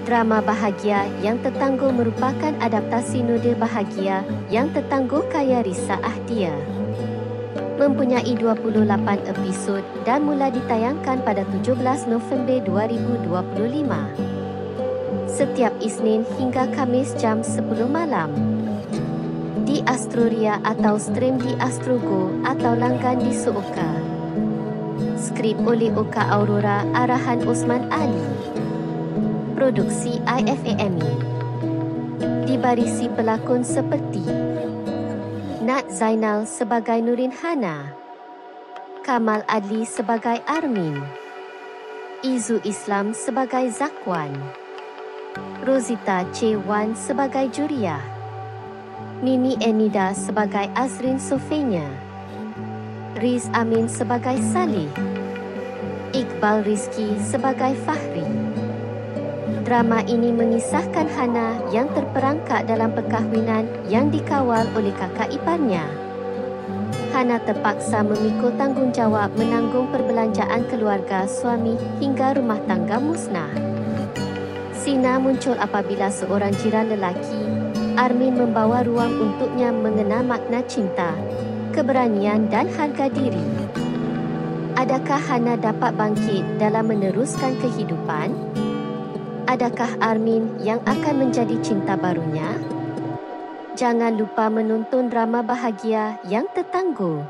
Drama Bahagia Yang Tertangguh merupakan adaptasi novel bahagia yang tertangguh kaya risau dia. Mempunyai 28 episod dan mula ditayangkan pada 17 November 2025. Setiap Isnin hingga Khamis jam 10 malam. Di Astroria atau stream di Astrogo atau langgan di Suoka. Skrip oleh Oka Aurora, arahan Osman Ali. Produksi IFAMI. Dibarisi pelakon seperti Nat Zainal sebagai Nurin Hana, Kamal Adli sebagai Armin, Izu Islam sebagai Zakwan, Rosita C1 sebagai Juria, Mimi Enida sebagai Azrin Sofenya, Riz Amin sebagai Salih, Iqbal Rizki sebagai Fahri. Drama ini mengisahkan Hana yang terperangkap dalam perkahwinan yang dikawal oleh kakak iparnya. Hana terpaksa memikul tanggungjawab menanggung perbelanjaan keluarga suami hingga rumah tangga musnah. Sina muncul apabila seorang jiran lelaki, Armin, membawa ruang untuknya mengenal makna cinta, keberanian dan harga diri. Adakah Hana dapat bangkit dalam meneruskan kehidupan? Adakah Armin yang akan menjadi cinta barunya? Jangan lupa menonton drama bahagia yang tertangguh.